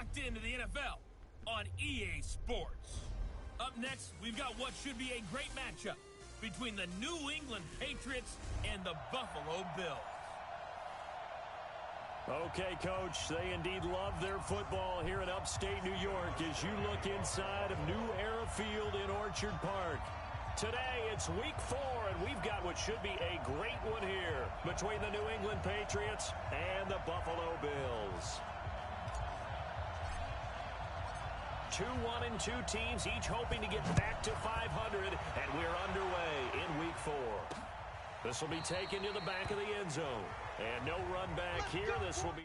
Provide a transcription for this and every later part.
locked into the NFL on EA Sports. Up next, we've got what should be a great matchup between the New England Patriots and the Buffalo Bills. Okay, Coach, they indeed love their football here in upstate New York as you look inside of New Era Field in Orchard Park. Today, it's week 4, and we've got what should be a great one here between the New England Patriots and the Buffalo Bills. 2-1-2 teams, each hoping to get back to 500, and we're underway in week 4. This will be taken to the back of the end zone, and no run back here. This will be...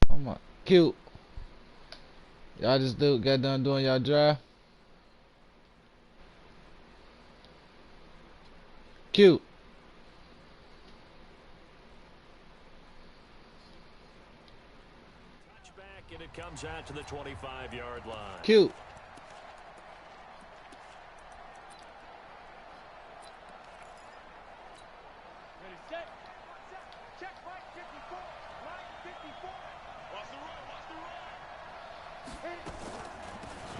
Oh my, cute. Y'all just got done doing y'all drive. Cute. Touchback, and it comes out to the 25-yard line. Cute. Ready, set. Check right 54. Right 54. Watch the run. Watch the run.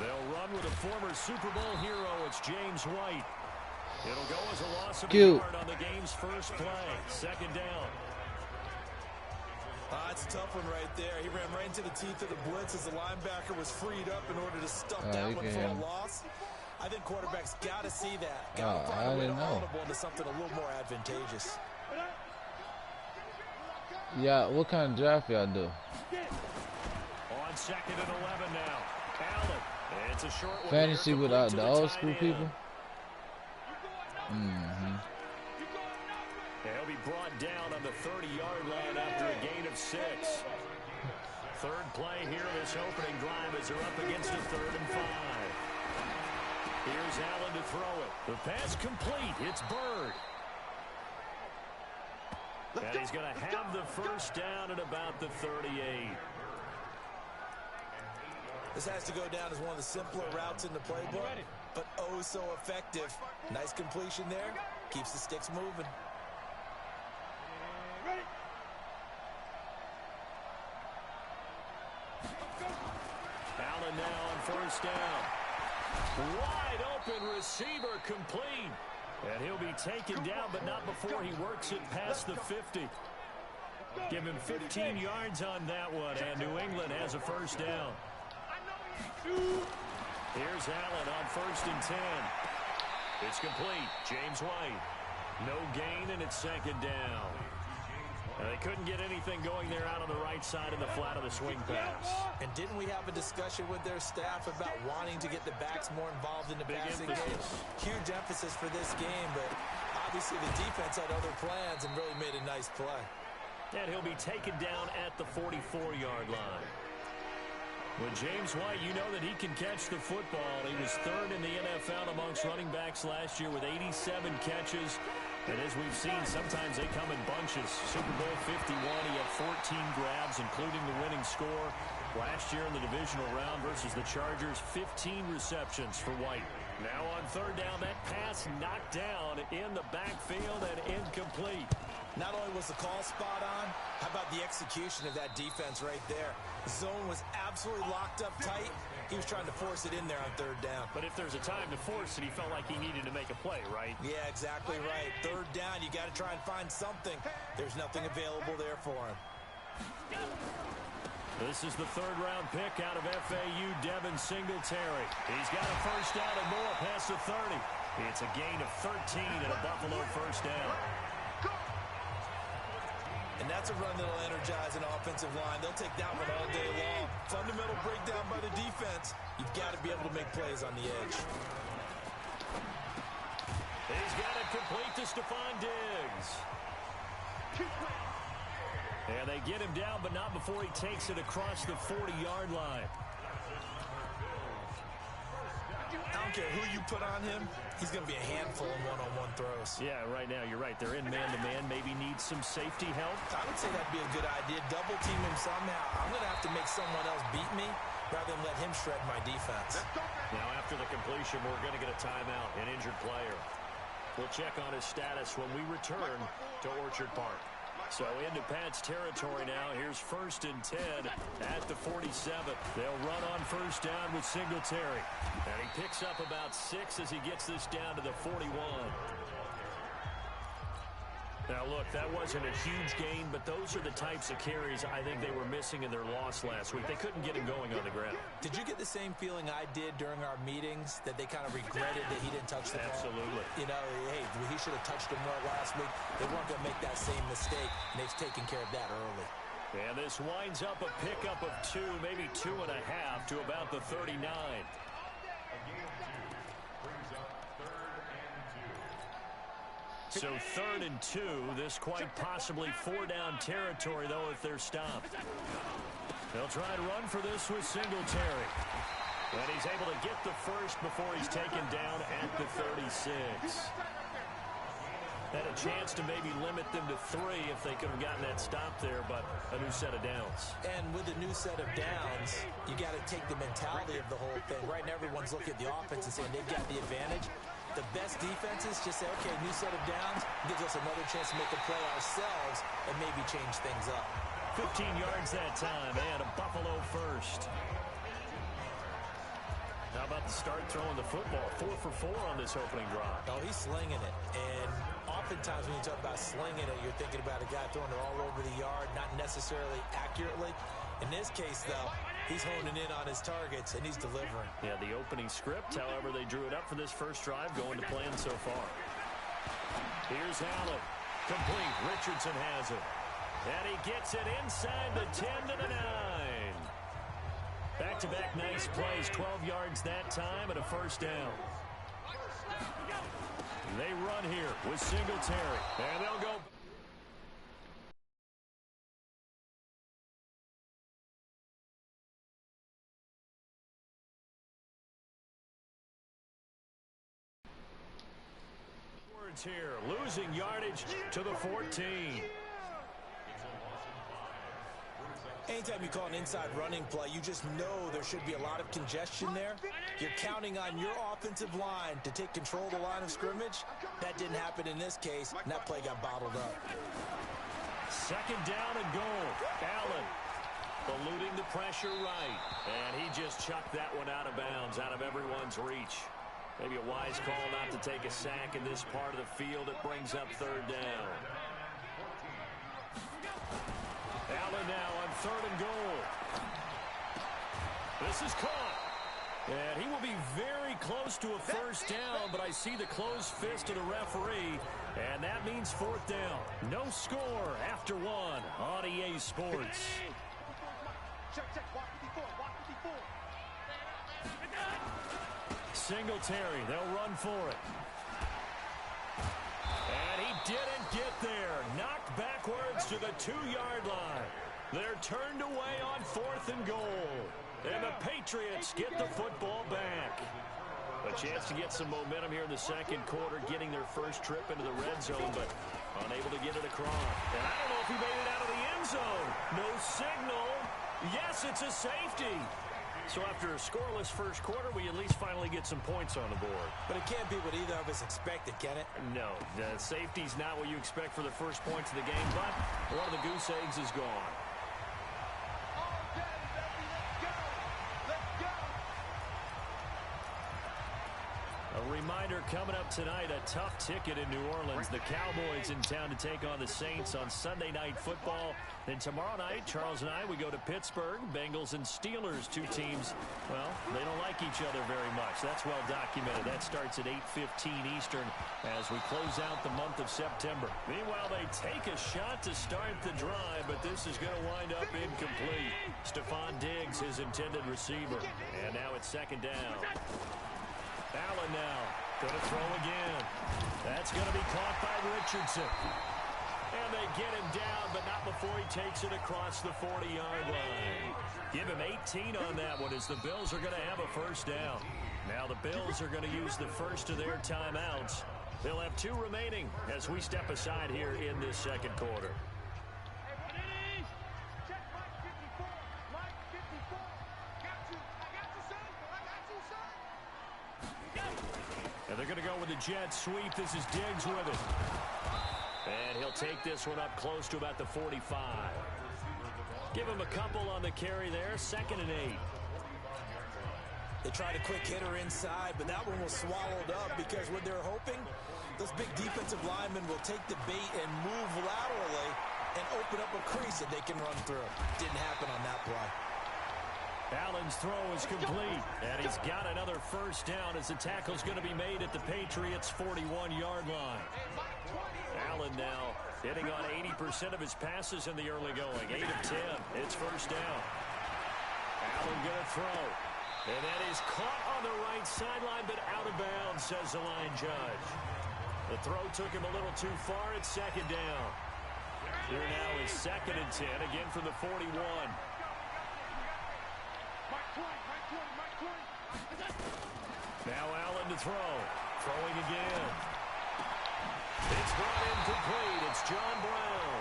They'll run with a former Super Bowl hero. It's James White. It'll go as a loss of a Cute. yard on the game's first play. Second down. That's a tough one right there. He ran right into the teeth of the blitz as the linebacker was freed up in order to stuff that one for a loss. I think quarterbacks got to see that. Got to find a way to audible into something a little more advantageous. Yeah, what kind of draft y'all do? On second and 11 now. Allen. It's a short one. Fantasy without the old school people? He'll be brought down on the 30-yard line after a gain of 6. Third play here this opening drive as they're up against a 3rd and 5. Here's Allen to throw it. The pass complete. It's Bird. And he's going to have the first down at about the 38. This has to go down as one of the simpler routes in the playbook, but oh so effective. Nice completion there. Keeps the sticks moving. Allen now on first down. Wide open receiver complete. And he'll be taken down, but not before he works it past the 50. Give him 15 yards on that one, and New England has a first down. Here's Allen on 1st and 10. It's complete. James White. No gain, and it's 2nd down. They couldn't get anything going there out on the right side of the flat of the swing pass. And didn't we have a discussion with their staff about wanting to get the backs more involved in the passing game? Huge emphasis for this game, but obviously the defense had other plans and really made a nice play. And he'll be taken down at the 44-yard line. With James White, you know that he can catch the football. He was 3rd in the NFL amongst running backs last year with 87 catches. And as we've seen, sometimes they come in bunches. Super Bowl 51, he had 14 grabs, including the winning score. Last year in the divisional round versus the Chargers, 15 receptions for White. Now on 3rd down, that pass knocked down in the backfield and incomplete. Not only was the call spot on, how about the execution of that defense right there? The zone was absolutely locked up tight. He was trying to force it in there on 3rd down. But if there's a time to force it, he felt like he needed to make a play, right? Yeah, exactly right. 3rd down, you got to try and find something. There's nothing available there for him. This is the 3rd-round pick out of FAU, Devin Singletary. He's got a first down and more past the 30. It's a gain of 13 and a Buffalo first down. And that's a run that'll energize an offensive line. They'll take that one all day long. Fundamental breakdown by the defense. You've got to be able to make plays on the edge. He's got it complete to Stephon Diggs. And they get him down, but not before he takes it across the 40-yard line. How don't care who you put on him, he's going to be a handful in one-on-one throws. Yeah, right now, you're right. They're in man-to-man. Maybe needs some safety help. I would say that'd be a good idea. Double team him somehow. I'm going to have to make someone else beat me rather than let him shred my defense. Now, after the completion, we're going to get a timeout, an injured player. We'll check on his status when we return to Orchard Park. So into Pat's territory now. Here's 1st and 10 at the 47. They'll run on first down with Singletary. And he picks up about 6 as he gets this down to the 41. Now, look, that wasn't a huge gain, but those are the types of carries I think they were missing in their loss last week. They couldn't get him going on the ground. Did you get the same feeling I did during our meetings, that they kind of regretted that he didn't touch the ball? Absolutely. You know, hey, he should have touched him more last week. They weren't going to make that same mistake, and they've taken care of that early. And this winds up a pickup of 2, maybe 2.5 to about the 39. So 3rd and 2, this quite possibly 4-down territory, though, if they're stopped. They'll try to run for this with Singletary. And he's able to get the first before he's taken down at the 36. Had a chance to maybe limit them to 3 if they could have gotten that stop there, but a new set of downs. And with a new set of downs, you got to take the mentality of the whole thing. Right now, everyone's looking at the offense and saying they've got the advantage. The best defenses just say, okay, new set of downs, gives us another chance to make a play ourselves and maybe change things up. 15 yards that time, and a Buffalo first. How about the start throwing the football? 4 for 4 on this opening drive. Oh, he's slinging it. And oftentimes when you talk about slinging it, you're thinking about a guy throwing it all over the yard, not necessarily accurately. In this case, though, he's honing in on his targets, and he's delivering. Yeah, the opening script, however, they drew it up for this first drive, going to plan so far. Here's Allen. Complete. Richardson has it. And he gets it inside the 10 to the 9. Back-to-back nice plays. 12 yards that time and a first down. They run here with Singletary. And they'll go. Here, losing yardage to the 14. Anytime you call an inside running play, you just know there should be a lot of congestion there. You're counting on your offensive line to take control of the line of scrimmage. That didn't happen in this case, and that play got bottled up. 2nd down and goal. Allen eluding the pressure right. And he just chucked that one out of bounds, out of everyone's reach. Maybe a wise call not to take a sack in this part of the field. It brings up 3rd down. Allen now on 3rd and goal. This is caught. And he will be very close to a first down, but I see the closed fist of the referee, and that means 4th down. No score after 1 on EA Sports. Check, block 54, block 54. Singletary, they'll run for it. And he didn't get there. Knocked backwards to the 2-yard line. They're turned away on 4th and goal. And the Patriots get the football back. A chance to get some momentum here in the second quarter, getting their first trip into the red zone, but unable to get it across. And I don't know if he made it out of the end zone. No signal. Yes, it's a safety. So after a scoreless first quarter, we at least finally get some points on the board. But it can't be what either of us expected, can it? No, the safety's not what you expect for the first points of the game, but one of the goose eggs is gone. A reminder coming up tonight, a tough ticket in New Orleans. The Cowboys in town to take on the Saints on Sunday Night Football. Then tomorrow night, Charles and I, we go to Pittsburgh. Bengals and Steelers, 2 teams, well, they don't like each other very much. That's well documented. That starts at 8:15 Eastern as we close out the month of September. Meanwhile, they take a shot to start the drive, but this is going to wind up incomplete. Stephon Diggs, his intended receiver. And now it's 2nd down. Allen now going to throw again. That's going to be caught by Richardson. And And they get him down, but not before he takes it across the 40-yard line. Give him 18 on that one as the Bills are going to have a first down. Now the Bills are going to use the first of their timeouts. They'll have 2 remaining as we step aside here in this second quarter. And they're going to go with a jet sweep. This is Diggs with it. And he'll take this one up close to about the 45. Give him a couple on the carry there. 2nd and 8. They tried a quick hitter inside, but that one was swallowed up because what they're hoping, those big defensive linemen will take the bait and move laterally and open up a crease that they can run through. Didn't happen on that play. Allen's throw is complete, and he's got another first down as the tackle's going to be made at the Patriots' 41-yard line. Allen now hitting on 80% of his passes in the early going. 8 of 10. It's first down. Allen going to throw. And that is caught on the right sideline, but out of bounds, says the line judge. The throw took him a little too far. It's 2nd down. Here now is 2nd and 10, again from the 41. Now Allen to throw. Throwing again. It's brought incomplete. It's John Brown.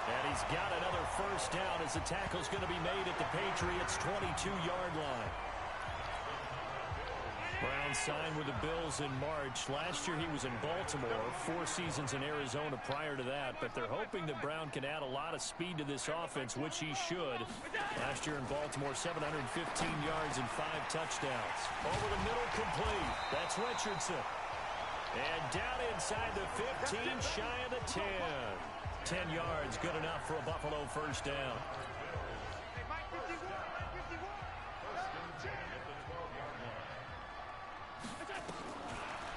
And he's got another first down as the tackle's going to be made at the Patriots' 22-yard line. Brown signed with the Bills in March. Last year he was in Baltimore, 4 seasons in Arizona prior to that, but they're hoping that Brown can add a lot of speed to this offense, which he should. Last year in Baltimore, 715 yards and 5 touchdowns. Over the middle, complete. That's Richardson. And down inside the 15, shy of the 10. 10 yards, good enough for a Buffalo first down.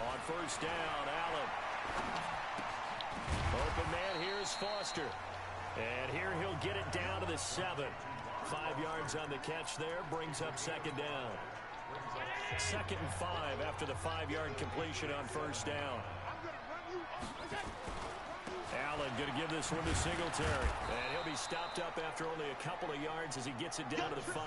On first down, Allen. Open man here is Foster. And here he'll get it down to the 7. 5 yards on the catch there, brings up 2nd down. 2nd and 5 after the 5-yard completion on first down. Allen going to give this one to Singletary. And he'll be stopped up after only a couple of yards as he gets it down to the 5.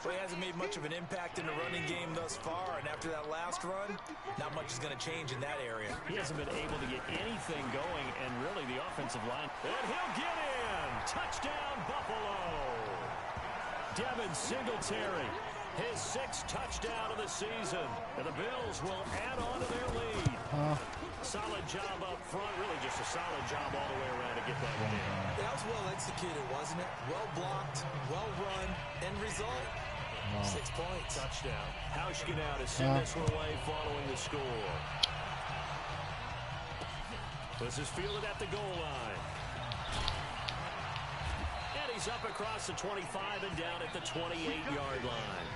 Well, he hasn't made much of an impact in the running game thus far, and after that last run, not much is going to change in that area. He hasn't been able to get anything going, and really the offensive line. And he'll get in! Touchdown, Buffalo! Devin Singletary, his 6th touchdown of the season. And the Bills will add on to their lead. Solid job up front, really just a solid job all the way around to get that one in. That was well executed, wasn't it? Well blocked, well run, end result. 6 points. Touchdown. Hauschka now to send this one away following the score. This is fielded at the goal line. And he's up across the 25 and down at the 28-yard line.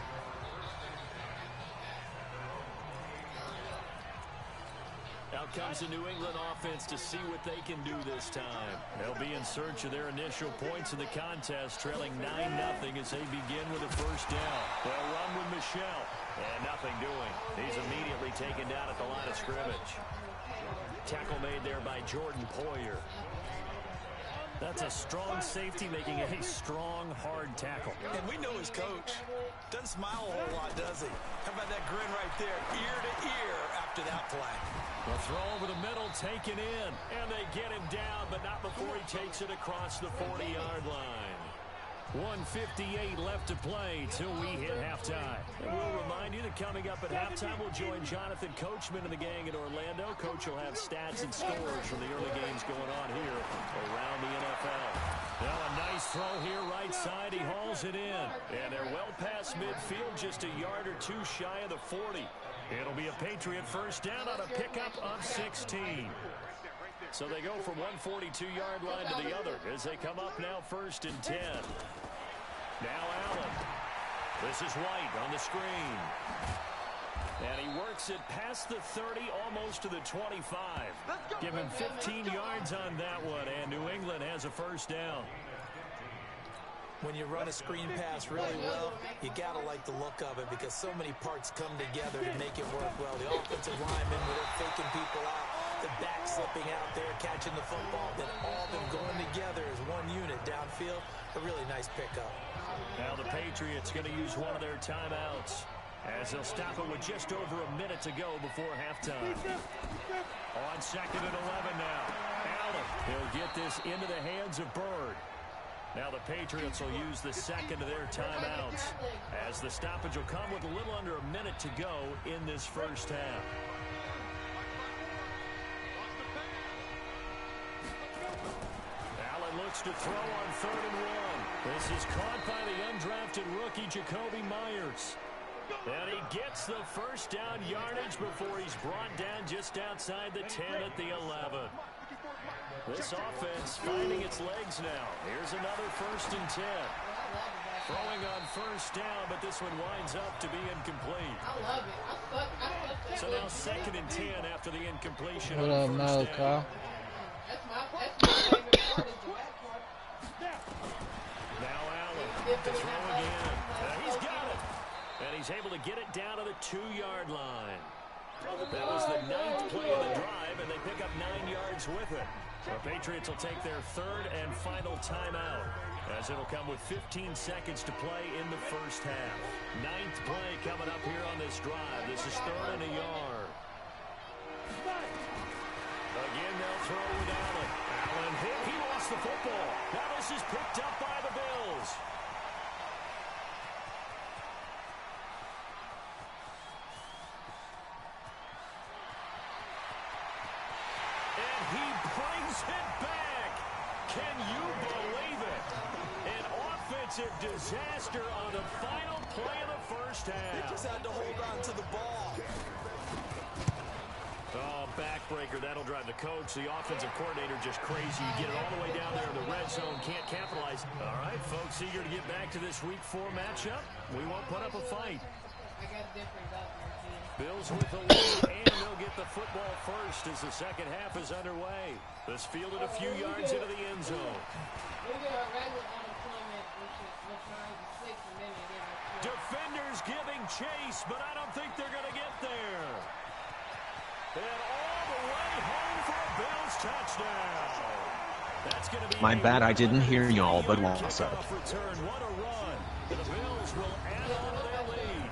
Out comes the New England offense to see what they can do this time. They'll be in search of their initial points in the contest, trailing 9-0 as they begin with a first down. They'll run with Michel, and nothing doing. He's immediately taken down at the line of scrimmage. Tackle made there by Jordan Poyer. That's a strong safety making a strong, hard tackle. And we know his coach. Doesn't smile a whole lot, does he? How about that grin right there, ear to ear after that play? The throw over the middle taken in, and they get him down, but not before he takes it across the 40-yard line. 1:58 left to play till we hit halftime. And we'll remind you that coming up at halftime, we'll join Jonathan Coachman and the gang in Orlando. Coach will have stats and scores from the early games going on here around the NFL. Now a nice throw here right side. He hauls it in. And they're well past midfield, just a yard or 2 shy of the 40. It'll be a Patriot first down on a pickup of 16. So they go from one 42-yard line to the other as they come up now 1st and 10. Now Allen. This is White on the screen. And he works it past the 30, almost to the 25. Give him 15 yards on that one, and New England has a first down. When you run a screen pass really well, you got to like the look of it because so many parts come together to make it work well. The offensive linemen, where they're faking people out, The back slipping out there, catching the football, then all of them going together as one unit downfield. A really nice pickup. Now the Patriots going to use one of their timeouts as they'll stop it with just over a minute to go before halftime. On 2nd and 11 now. Allen, he'll get this into the hands of Bird. Now the Patriots will use the second of their timeouts as the stoppage will come with a little under a minute to go in this first half. Allen looks to throw on 3rd and 1. This is caught by the undrafted rookie Jacoby Myers. And he gets the first down yardage before he's brought down just outside the 10 at the 11. This offense finding its legs now. Here's another 1st and 10. Throwing on 1st down, but this one winds up to be incomplete. I love it. So now 2nd and 10 after the incompletion. What up, Malachi? That's my favorite part is the back part. Now Allen to throw again. He's got it. And he's able to get it down to the 2-yard line. That was the 9th play of the drive, and they pick up 9 yards with it. The Patriots will take their 3rd and final timeout, as it'll come with 15 seconds to play in the first half. 9th play coming up here on this drive. This is 3rd and a yard. Again, they'll throw with Allen. Allen hit. He lost the football. Now this is picked up by the Bills. And he brings it back. Can you believe it? An offensive disaster on the final play of the first half. They just had to hold on to the ball. Oh, backbreaker. That'll drive the coach, the offensive coordinator, just crazy. You get it all the way down there in the red zone. Can't capitalize. All right, folks, eager to get back to this Week 4 matchup. We won't put up a fight. Bills with the lead, and they'll get the football first as the second half is underway. This fielded a few yards into the end zone. Defenders giving chase, but I don't think they're going to get there. And all the way home for a Bills touchdown. That's going to be my bad, I didn't hear y'all, but what's up? Return. What a run. The Bills will add on to their lead.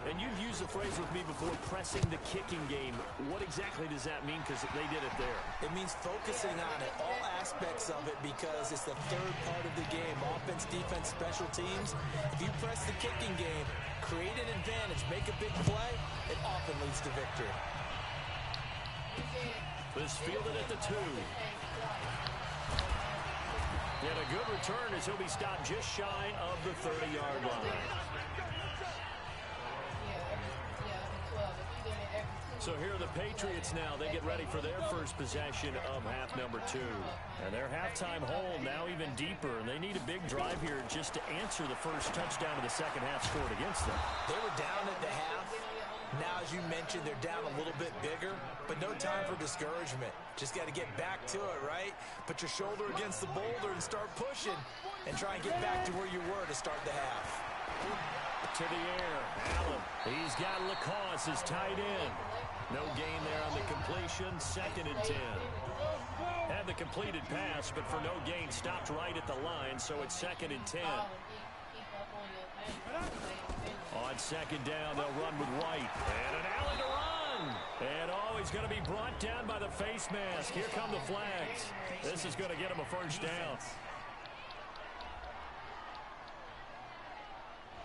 And you've used the phrase with me before, pressing the kicking game. What exactly does that mean? Because they did it there. It means focusing on it, all aspects of it, because it's the 3rd part of the game. Offense, defense, special teams. If you press the kicking game, create an advantage, make a big play, it often leads to victory. This fielded at the 2. And a good return as he'll be stopped just shy of the 30-yard line. So here are the Patriots now. They get ready for their first possession of half number 2. And their halftime hole now even deeper. And they need a big drive here just to answer the first touchdown of the second half scored against them. They were down at the half. Now, as you mentioned, they're down a little bit bigger, but no time for discouragement. Just got to get back to it, right? Put your shoulder against the boulder and start pushing and try and get back to where you were to start the half. To the air, Allen. He's got Lacoste, his tight end. No gain there on the completion, 2nd and 10. Had the completed pass, but for no gain, stopped right at the line, so it's 2nd and 10. On 2nd down, they'll run with White. And an Allen to run. And oh, he's going to be brought down by the face mask. Here come the flags. This is going to get him a first down.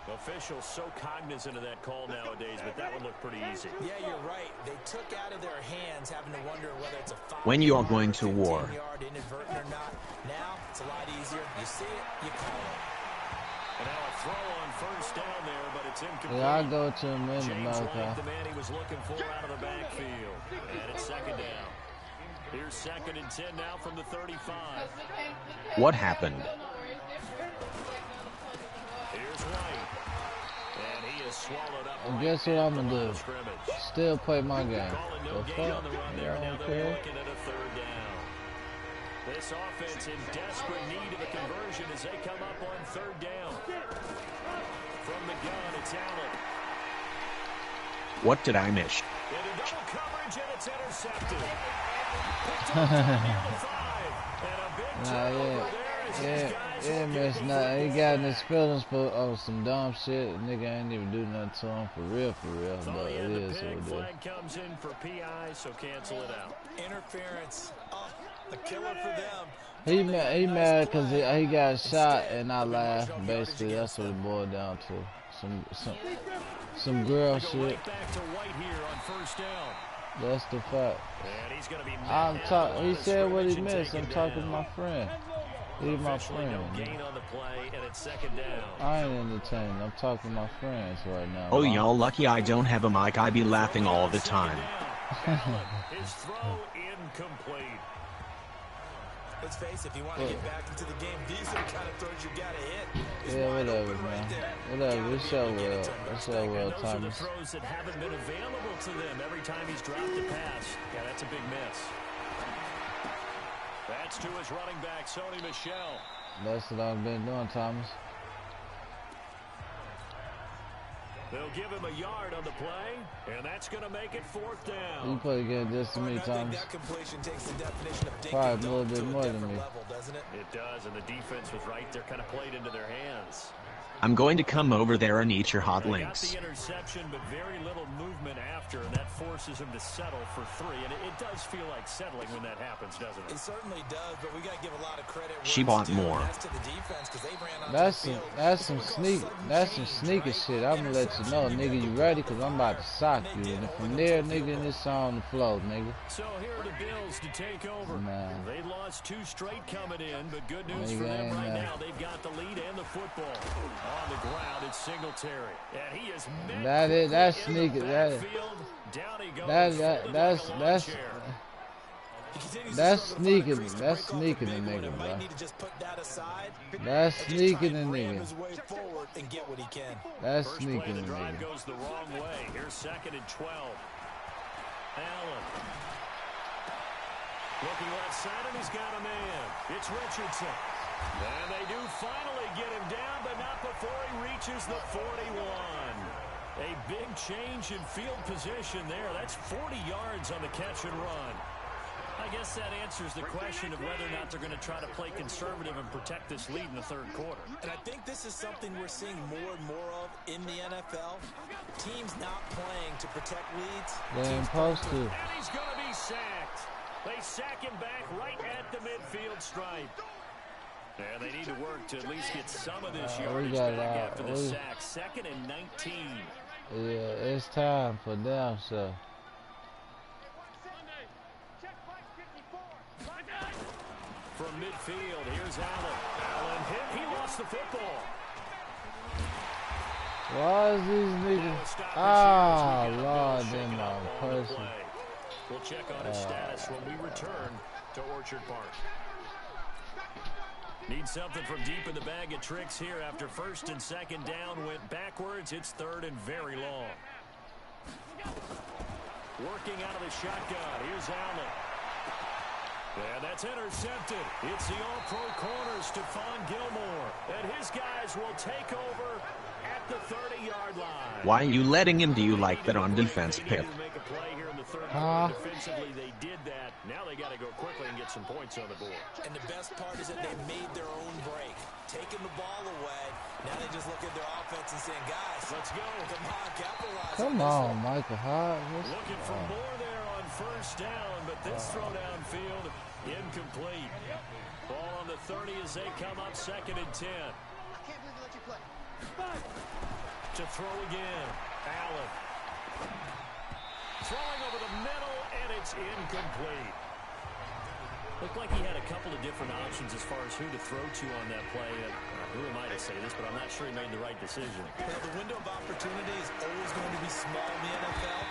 Officials so cognizant of that call nowadays, but that one looked pretty easy. Yeah, you're right. They took out of their hands, having to wonder whether it's a 5 when you are going to war. Yard inadvertent or not. Now it's a lot easier. You see it, you call it. And now a throw on first down there, but it's incomplete. Yeah, I'll go to him in James Malachi. White, the man he was looking for out of the backfield. And it's 2nd down. Here's 2nd and 10 now from the 35. What happened? Here's White. And he is swallowed up. And guess what I'm going to do? Still play my game. No The gain fuck? on the run there. Now they're looking at a 3rd down. This offense in desperate need of a conversion as they come up on 3rd down. From the gun, it's Allen. What did I miss? Into double coverage, and it's intercepted. Picked up near the 5. And a big turnover there as these guys will get the football he got in back. his feelings for some dumb shit. Nigga ain't even do nothing to him for real, but it The is what pig it is. flag comes in for PI, so cancel it out. Interference. Oh, a killer for them. He mad because he got shot and I laughed. Basically, that's what it boiled down to. Some girl They go shit. right back to White here on first down. That's the fact. And he's going to be met He said what he and missed. I'm taken talking to down. my friend. He's my Officially friend. no gain on the play, and it's second down. I ain't entertaining. I'm talking to my friends right now. Oh, y'all lucky I don't have a mic. I be laughing all the time. His throw incomplete. Let's face it, if you want to get back into the game, these are the kind of throws you got to hit. It's Yeah, wide whatever, open man. right there. Whatever. It's so Gotta be able to well. get it to him. It's so well, And those are the Thomas. throws that haven't been available to them every time he's dropped a pass. Yeah, that's a big miss. That's to his running back, Sony Michel. That's what I've been doing, Thomas. They'll give him a yard on the play, and that's going to make it fourth down. You probably get this to me, I think Thomas. that completion takes the definition of dink Probably and a little dunk bit to more a than different me. level, doesn't it? It does, and the defense was right there, kind of played into their hands. I'm going to come over there and eat your hot They got links. the interception, but very little movement after, and that forces him to settle for 3. And it does feel like settling when that happens, doesn't it? It certainly does, but we got to give a lot of credit. She where bought it's due, more. and that's to the defense, 'cause they ran onto That's the some field. that's some sneaker shit. I'm gonna let you know, nigga. You ready? Cause I'm about to sock you. And from there, nigga, it's on the floor, nigga. So here are the Bills to take over. Man. They lost 2 straight coming in, but good news Nigga for them ain't right that. now. They've got the lead and the football. On the ground, it's Singletary. And he is met That's quickly in the sneaker. backfield. Down he goes, folded like a That's lawn chair. He continues to That's struggle to find a sneaking. crease to That's break off sneaking the the big one nigga, and might bro. need to just put that aside That's and just try sneaking and the ram nigga. his way forward and get what he can. That's First play sneaking of the the drive nigga. goes the wrong way. Here's 2nd and 12. Allen. Looking left side, and he's got a man. It's Richardson. And they do finally get him down, but not before he reaches the 41. A big change in field position there. That's 40 yards on the catch and run. I guess that answers the question of whether or not they're going to try to play conservative and protect this lead in the 3rd quarter. And I think this is something we're seeing more and more of in the NFL. Teams not playing to protect leads. They ain't supposed to. And he's going to be sacked. They sack him back right at the midfield stripe. And they need to work to at least get some of this yardage back after the sack. 2nd and 19. Yeah, it's time for them, so. From midfield, here's Allen. Allen hit. He lost the football. Why is these niggas? Ah, Lord, them my person. We'll check on his status when we return to Orchard Park. Need something from deep in the bag of tricks here after 1st and 2nd down went backwards. It's 3rd and very long. Working out of the shotgun. Here's Allen. And that's intercepted. It's the all-pro corner, Stephon Gilmore. And his guys will take over at the 30-yard line. Why are you letting him do like that on defense, Pip? Defensively, they did that. Now they got to go quickly and get some points on the board. And the best part is that they made their own break. Taking the ball away. Now they just look at their offense and saying, guys, let's go. Come on, capitalize. Come on, Michael Hart. Looking for more there on 1st down, but this throw downfield incomplete. Ball on the 30 as they come up 2nd and 10. To throw again. Allen. Throwing over the middle, and it's incomplete. Looked like he had a couple of different options as far as who to throw to on that play. Who am I to say this, but I'm not sure he made the right decision. Well, the window of opportunity is always going to be small in the NFL.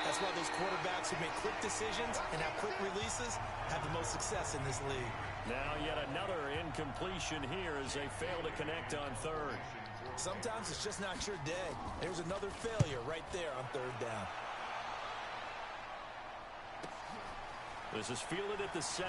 That's why those quarterbacks who make quick decisions and have quick releases have the most success in this league. Now yet another incompletion here as they fail to connect on 3rd. Sometimes it's just not your day. There's another failure right there on 3rd down. This is fielded at the 7.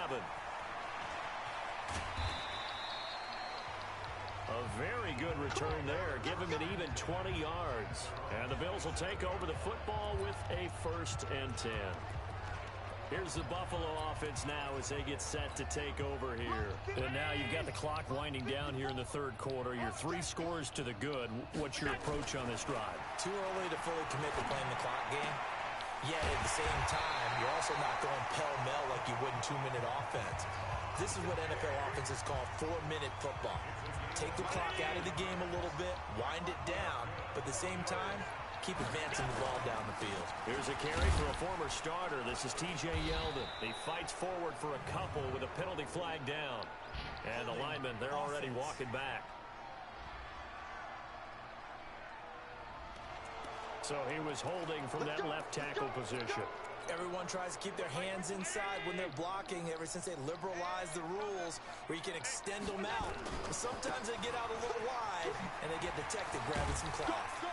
A very good return there. Give him an even 20 yards. And the Bills will take over the football with a 1st and 10. Here's the Buffalo offense now as they get set to take over here. And now you've got the clock winding down here in the 3rd quarter. You're 3 scores to the good. What's your approach on this drive? Too early to fully commit to playing the clock game. Yet at the same time, you're also not going pell-mell like you would in 2-minute offense. This is what NFL offenses call 4-minute football. Take the clock out of the game a little bit, wind it down, but at the same time, keep advancing the ball down the field. Here's a carry for a former starter. This is T.J. Yeldon. He fights forward for a couple with a penalty flag down. And the linemen, they're already walking back. So he was holding from that left tackle position. Everyone tries to keep their hands inside when they're blocking ever since they liberalized the rules where you can extend them out. But sometimes they get out a little wide and they get detected grabbing some cloth.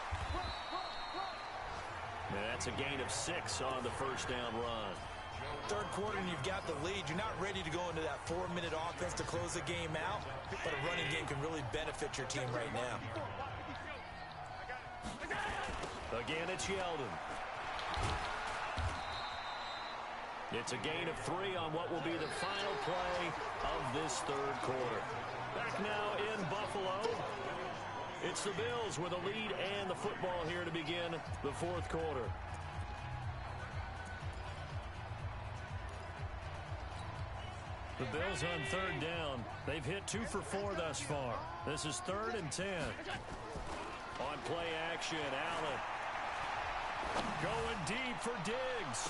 And that's a gain of 6 on the 1st down run. 3rd quarter and you've got the lead. You're not ready to go into that 4-minute offense to close the game out, but a running game can really benefit your team right now. Again, it's Yeldon. It's a gain of 3 on what will be the final play of this 3rd quarter. Back now in Buffalo. It's the Bills with a lead and the football here to begin the 4th quarter. The Bills on 3rd down. They've hit 2 for 4 thus far. This is 3rd and 10. On play action, Allen. Going deep for Diggs.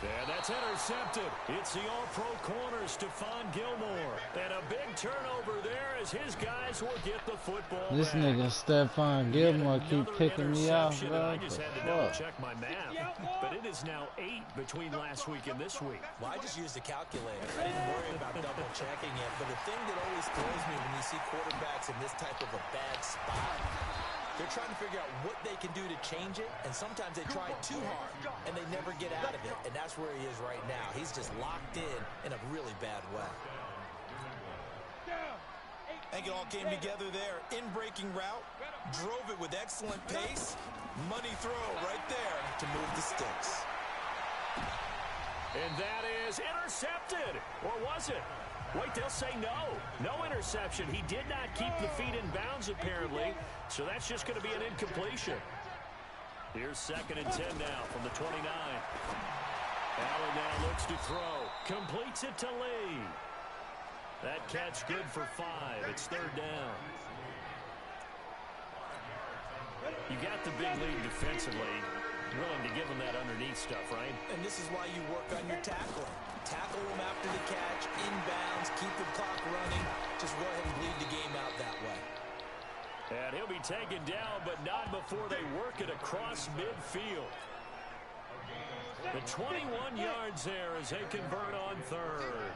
And that's intercepted. It's the all-pro corner, Stephon Gilmore. And a big turnover there as his guys will get the football This back. nigga Stephon Gilmore keep picking me off, bro. I just had to double-check my math. But it is now 8 between last week and this week. Well, I just used a calculator. I didn't worry about double-checking it. But the thing that always throws me when you see quarterbacks in this type of a bad spot, they're trying to figure out what they can do to change it, and sometimes they try too hard, and they never get out of it, and that's where he is right now. He's just locked in a really bad way. I think it all came together there. In-breaking route, drove it with excellent pace, money throw right there to move the sticks. And that is intercepted, or was it? Wait, they'll say no. No interception. He did not keep the feet in bounds, apparently, so that's just going to be an incompletion. Here's 2nd and 10 now from the 29. Allen now looks to throw. Completes it to Lee. That catch good for 5. It's 3rd down. You got the big lead defensively. Willing to give them that underneath stuff, right? And this is why you work on your tackling. Tackle them after the catch, inbounds, keep the clock running. Just go ahead and bleed the game out that way. And he'll be taken down, but not before they work it across midfield. The 21 yards there as they convert on 3rd.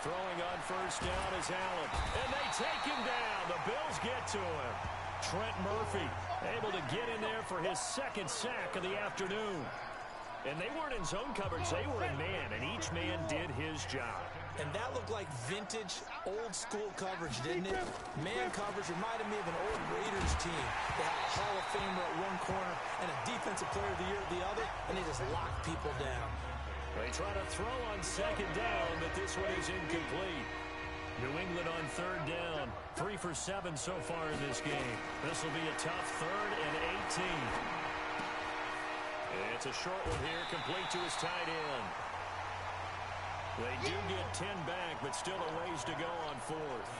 Throwing on 1st down is Allen. And they take him down. The Bills get to him. Trent Murphy able to get in there for his 2nd sack of the afternoon. And they weren't in zone coverage. They were in man, and each man did his job. And that looked like vintage, old-school coverage, didn't it? Man coverage reminded me of an old Raiders team. They had a Hall of Famer at one corner and a Defensive Player of the Year at the other, and they just locked people down. They try to throw on 2nd down, but this one is incomplete. New England on 3rd down. 3 for 7 so far in this game. This will be a tough 3rd and 18. It's a short one here, complete to his tight end. They do get 10 back, but still a ways to go on 4th.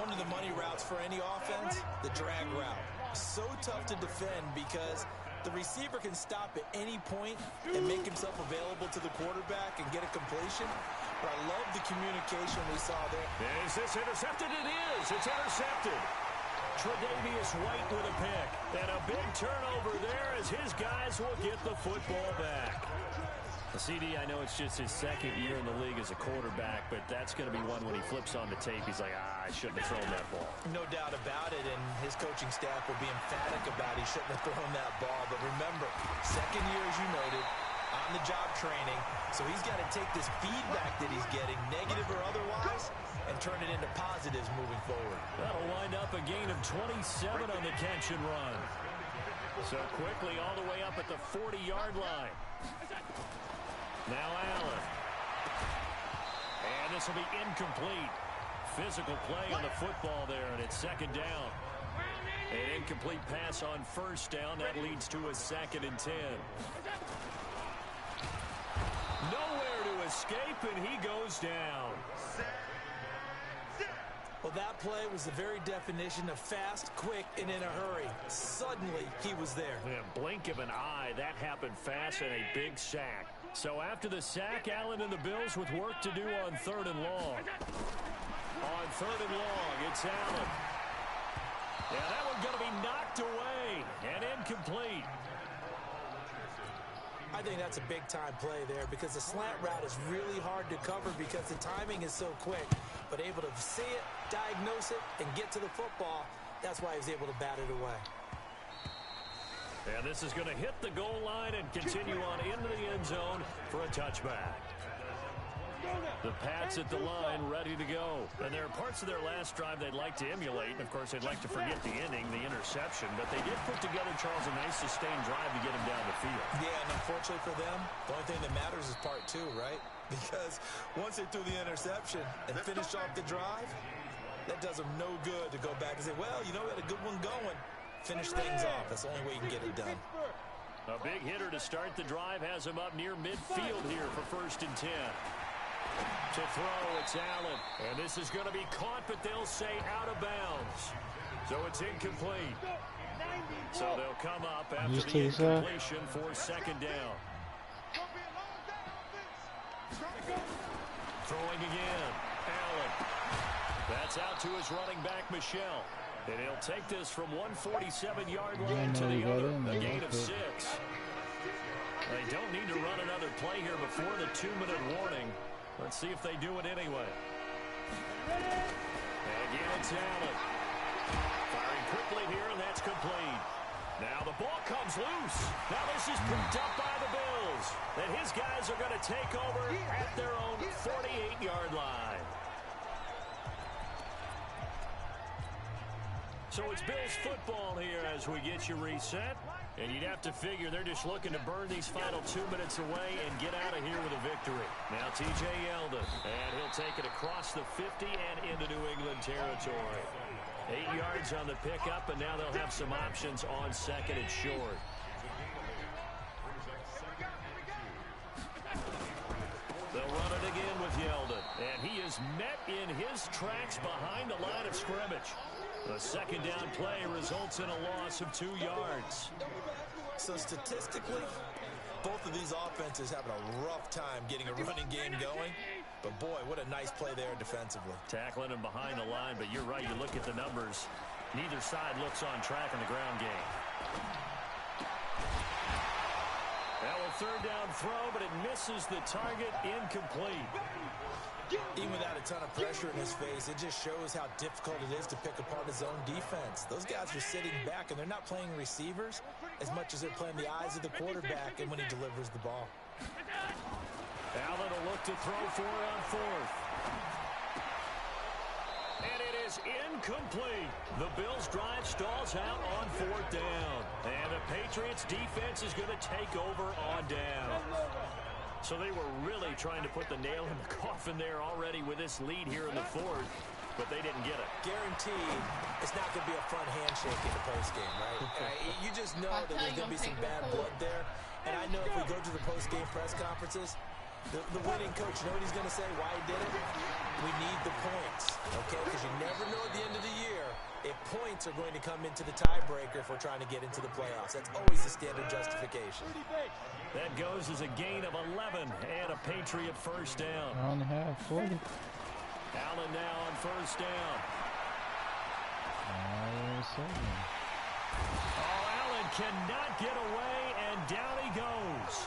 One of the money routes for any offense, the drag route. So tough to defend because the receiver can stop at any point and make himself available to the quarterback and get a completion. But I love the communication we saw there. Is this intercepted? It is. It's intercepted. Tre'Davious White with a pick. And a big turnover there as his guys will get the football back. CD, I know it's just his 2nd year in the league as a quarterback, but that's going to be one when he flips on the tape. He's like, I shouldn't have thrown that ball. No doubt about it, and his coaching staff will be emphatic about he shouldn't have thrown that ball. But remember, 2nd year, as you noted, on-the-job training. So he's got to take this feedback that he's getting, negative or otherwise, and turn it into positives moving forward. That'll wind up a gain of 27 on the catch and run. So quickly all the way up at the 40-yard line. Now Allen. And this will be incomplete. Physical play on the football there, and it's second down. An incomplete pass on first down. That leads to a 2nd and 10. Nowhere to escape, and he goes down. Well, that play was the very definition of fast, quick, and in a hurry. Suddenly, he was there. Yeah, blink of an eye, that happened fast, and a big sack. So after the sack, Allen and the Bills with work to do on 3rd and long. On 3rd and long, it's Allen. Yeah, that one's going to be knocked away and incomplete. I think that's a big-time play there because the slant route is really hard to cover because the timing is so quick. But able to see it, diagnose it, and get to the football, that's why he was able to bat it away. And this is going to hit the goal line and continue on into the end zone for a touchback. The Pats at the line, ready to go. And there are parts of their last drive they'd like to emulate. And, of course, they'd like to forget the inning, the interception. But they did put together, Charles, a nice sustained drive to get him down the field. Yeah, and unfortunately for them, the only thing that matters is part 2, right? Because once they threw the interception and finished off the drive, that does them no good to go back and say, well, you know, we had a good one going. Finish things off. That's the only way you can get it done. A big hitter to start the drive has him up near midfield here for 1st and 10. To throw, it's Allen. And this is going to be caught, but they'll say out of bounds. So it's incomplete. So they'll come up after the incompletion for 2nd down. Throwing again. Allen. That's out to his running back, Michelle. And he'll take this from 147-yard line to the other. A gain of 6. They don't need to run another play here before the 2-minute warning. Let's see if they do it anyway. And again, it's Allen. Firing quickly here, and that's complete. Now the ball comes loose. Now this is picked up by the Bills. And his guys are going to take over at their own 48-yard line. So it's Bills football here as we get you reset. And you'd have to figure they're just looking to burn these final 2 minutes away and get out of here with a victory. Now T.J. Yeldon, and he'll take it across the 50 and into New England territory. 8 yards on the pickup, and now they'll have some options on 2nd and short. They'll run it again with Yeldon, and he is met in his tracks behind the line of scrimmage. The 2nd down play results in a loss of 2 yards. So statistically, both of these offenses having a rough time getting a running game going. But boy, what a nice play there defensively. Tackling him behind the line, but you're right, you look at the numbers. Neither side looks on track in the ground game. Now a 3rd down throw, but it misses the target, incomplete. Even without a ton of pressure in his face, it just shows how difficult it is to pick apart his own defense. Those guys are sitting back, and they're not playing receivers as much as they're playing the eyes of the quarterback and when he delivers the ball. Allen will look to throw for it on 4th. And it is incomplete. The Bills' drive stalls out on 4th down. And the Patriots' defense is going to take over on down. So they were really trying to put the nail in the coffin there already with this lead here in the 4th, but they didn't get it. Guaranteed, it's not going to be a fun handshake in the postgame, right? You just know that there's going to be some bad blood there. And I know if we go to the postgame press conferences, the winning coach, you know what he's going to say, why he did it? We need the points, okay? Because you never know at the end of the year if points are going to come into the tiebreaker if we're trying to get into the playoffs. That's always the standard justification. That goes as a gain of 11 and a Patriot 1st down. On half 40. Allen now on 1st down. Allen cannot get away, and down he goes.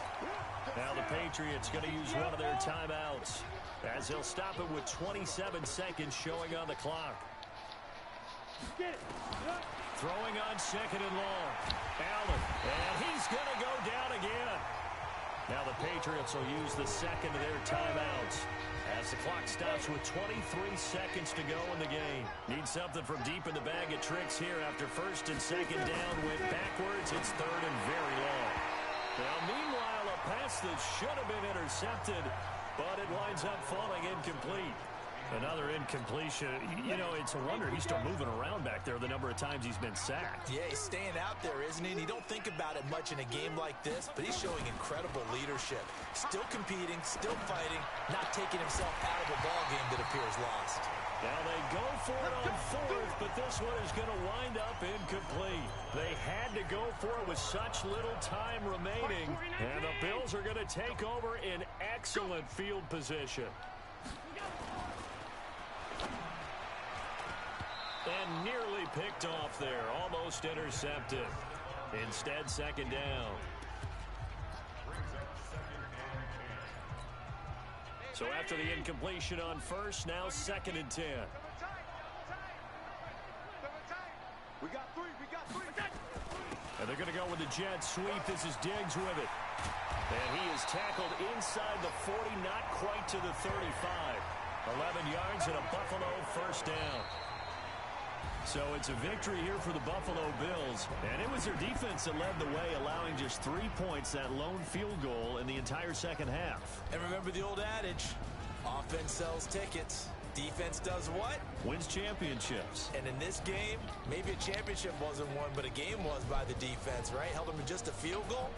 Now the Patriots going to use one of their timeouts as they'll stop it with 27 seconds showing on the clock. Throwing on 2nd and long. Allen, and he's going to go down again. Now the Patriots will use the second of their timeouts as the clock stops with 23 seconds to go in the game. Need something from deep in the bag of tricks here after first and second down went backwards. It's third and very long. Now, meanwhile, a pass that should have been intercepted, but it winds up falling incomplete. Another incompletion. You know, it's a wonder he's still moving around back there the number of times he's been sacked. Yeah, he's staying out there, isn't he? And you don't think about it much in a game like this, but he's showing incredible leadership. Still competing, still fighting, not taking himself out of a ball game that appears lost. Now they go for it on fourth, but this one is going to wind up incomplete. They had to go for it with such little time remaining, and the Bills are going to take over in excellent field position. And nearly picked off there, almost intercepted. Instead, second down. So after the incompletion on first, now second and 10. We got three. And they're going to go with the jet sweep. This is Diggs with it. And he is tackled inside the 40, not quite to the 35. 11 yards and a Buffalo first down. So it's a victory here for the Buffalo Bills. And it was their defense that led the way, allowing just 3 points, that lone field goal in the entire second half. And remember the old adage, offense sells tickets. Defense does what? Wins championships. And in this game, maybe a championship wasn't won, but a game was by the defense, right? Held them to just a field goal.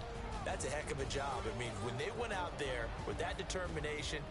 That's a heck of a job. I mean, when they went out there with that determination